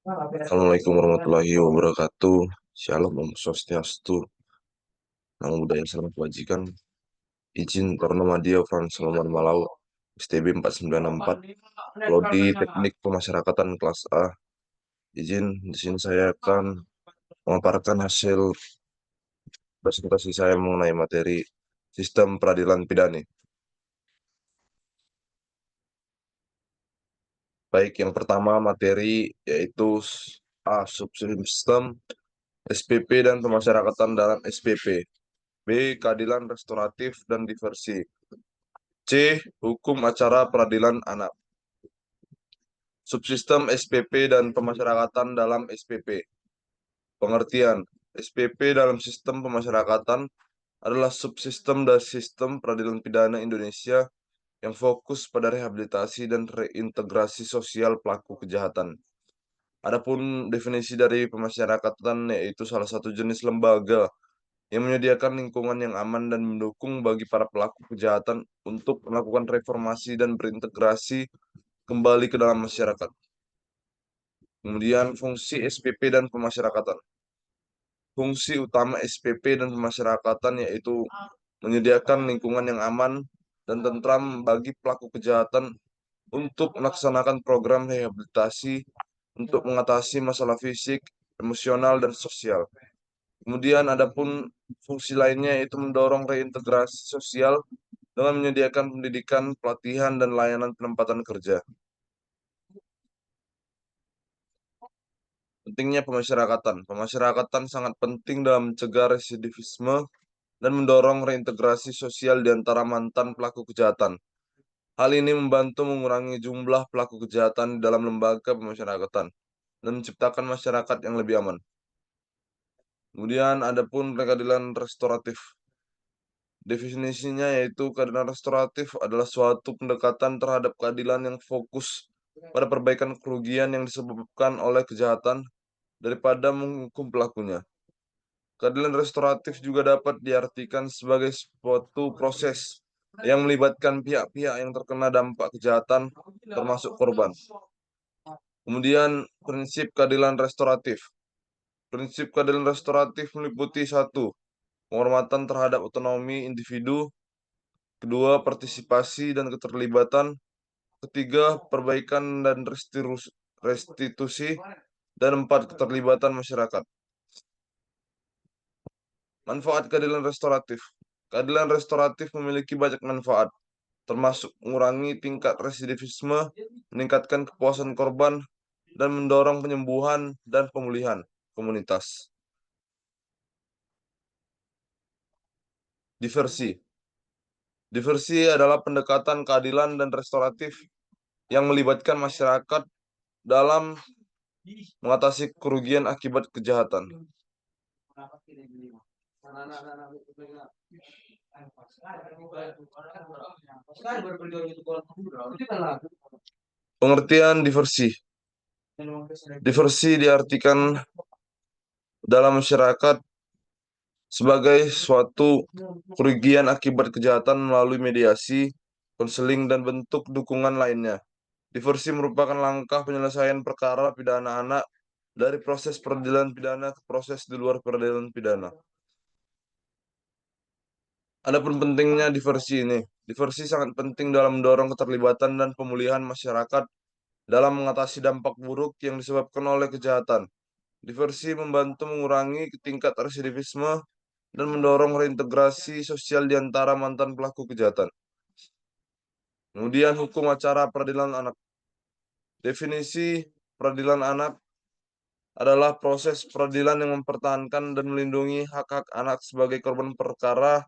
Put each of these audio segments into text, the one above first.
Assalamualaikum warahmatullahi wabarakatuh. Shalom Om Swastiastu. Namo Buddhaya Salam Kebajikan. Izin Tornomadia Frans Salman Malau STB 4964 Prodi Teknik Pemasyarakatan kelas A. Izin di sini saya akan memaparkan hasil presentasi saya mengenai materi sistem peradilan pidana. Baik, yang pertama materi yaitu subsistem SPP dan pemasyarakatan dalam SPP. B. Keadilan restoratif dan diversi. C. Hukum acara peradilan anak. Subsistem SPP dan pemasyarakatan dalam SPP. Pengertian: SPP dalam sistem pemasyarakatan adalah subsistem dari sistem peradilan pidana Indonesia yang fokus pada rehabilitasi dan reintegrasi sosial pelaku kejahatan. Adapun definisi dari pemasyarakatan yaitu salah satu jenis lembaga yang menyediakan lingkungan yang aman dan mendukung bagi para pelaku kejahatan untuk melakukan reformasi dan berintegrasi kembali ke dalam masyarakat. Kemudian fungsi SPP dan pemasyarakatan. Fungsi utama SPP dan pemasyarakatan yaitu menyediakan lingkungan yang aman dan tentram bagi pelaku kejahatan untuk melaksanakan program rehabilitasi untuk mengatasi masalah fisik, emosional, dan sosial. Kemudian adapun fungsi lainnya yaitu mendorong reintegrasi sosial dengan menyediakan pendidikan, pelatihan, dan layanan penempatan kerja. Pentingnya pemasyarakatan. Pemasyarakatan sangat penting dalam mencegah residivisme dan mendorong reintegrasi sosial di antara mantan pelaku kejahatan. Hal ini membantu mengurangi jumlah pelaku kejahatan di dalam lembaga pemasyarakatan dan menciptakan masyarakat yang lebih aman. Kemudian ada pun keadilan restoratif. Definisinya yaitu keadilan restoratif adalah suatu pendekatan terhadap keadilan yang fokus pada perbaikan kerugian yang disebabkan oleh kejahatan daripada menghukum pelakunya. Keadilan restoratif juga dapat diartikan sebagai suatu proses yang melibatkan pihak-pihak yang terkena dampak kejahatan, termasuk korban. Kemudian, prinsip keadilan restoratif. Prinsip keadilan restoratif meliputi satu, penghormatan terhadap otonomi individu, kedua, partisipasi dan keterlibatan, ketiga, perbaikan dan restitusi, dan empat, keterlibatan masyarakat. Manfaat keadilan restoratif. Keadilan restoratif memiliki banyak manfaat, termasuk mengurangi tingkat residivisme, meningkatkan kepuasan korban, dan mendorong penyembuhan dan pemulihan komunitas. Diversi. Diversi adalah pendekatan keadilan dan restoratif yang melibatkan masyarakat dalam mengatasi kerugian akibat kejahatan. Pengertian diversi. Diversi diartikan dalam masyarakat sebagai suatu kerugian akibat kejahatan melalui mediasi, konseling, dan bentuk dukungan lainnya. Diversi merupakan langkah penyelesaian perkara pidana anak dari proses peradilan pidana ke proses di luar peradilan pidana. Adapun pentingnya diversi ini. Diversi sangat penting dalam mendorong keterlibatan dan pemulihan masyarakat dalam mengatasi dampak buruk yang disebabkan oleh kejahatan. Diversi membantu mengurangi tingkat residivisme dan mendorong reintegrasi sosial di antara mantan pelaku kejahatan. Kemudian hukum acara peradilan anak. Definisi peradilan anak adalah proses peradilan yang mempertahankan dan melindungi hak-hak anak sebagai korban perkara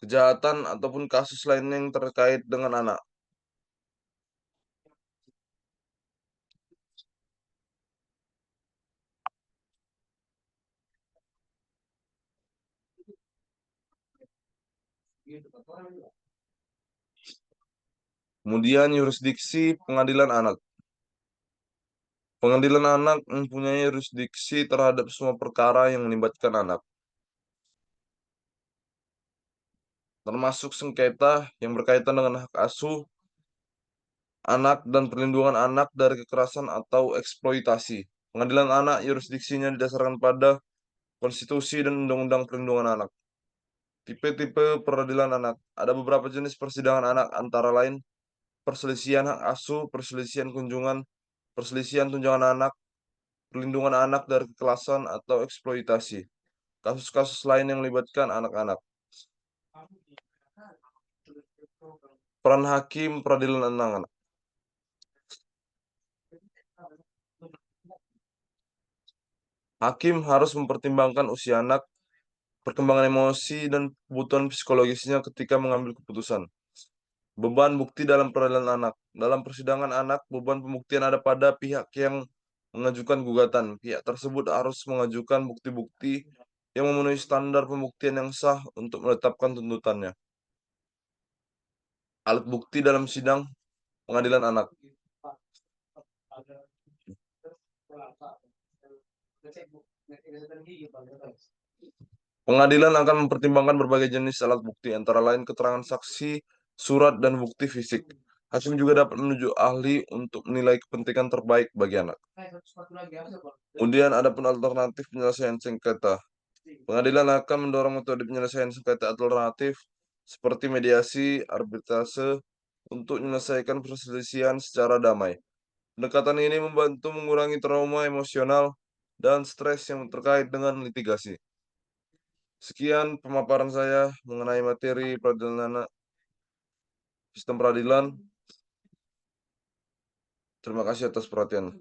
kejahatan ataupun kasus lainnya yang terkait dengan anak. Kemudian yurisdiksi pengadilan anak. Pengadilan anak mempunyai yurisdiksi terhadap semua perkara yang melibatkan anak, termasuk sengketa yang berkaitan dengan hak asuh, anak dan perlindungan anak dari kekerasan atau eksploitasi. Pengadilan anak yurisdiksinya didasarkan pada konstitusi dan undang-undang perlindungan anak. Tipe-tipe peradilan anak. Ada beberapa jenis persidangan anak antara lain perselisihan hak asuh, perselisihan kunjungan, perselisihan tunjangan anak, perlindungan anak dari kekerasan atau eksploitasi. Kasus-kasus lain yang melibatkan anak-anak. Peran hakim peradilan anak-anak. Hakim harus mempertimbangkan usia anak, perkembangan emosi, dan kebutuhan psikologisnya ketika mengambil keputusan. Beban bukti dalam peradilan anak. Dalam persidangan anak, beban pembuktian ada pada pihak yang mengajukan gugatan. Pihak tersebut harus mengajukan bukti-bukti yang memenuhi standar pembuktian yang sah untuk menetapkan tuntutannya. Alat bukti dalam sidang pengadilan anak. Pengadilan akan mempertimbangkan berbagai jenis alat bukti, antara lain keterangan saksi, surat, dan bukti fisik. Hakim juga dapat menunjuk ahli untuk menilai kepentingan terbaik bagi anak. Kemudian ada pun alternatif penyelesaian sengketa. Pengadilan akan mendorong metode penyelesaian sengketa alternatif seperti mediasi, arbitrase untuk menyelesaikan perselisihan secara damai. Pendekatan ini membantu mengurangi trauma emosional dan stres yang terkait dengan litigasi. Sekian pemaparan saya mengenai materi peradilan anak, sistem peradilan. Terima kasih atas perhatian.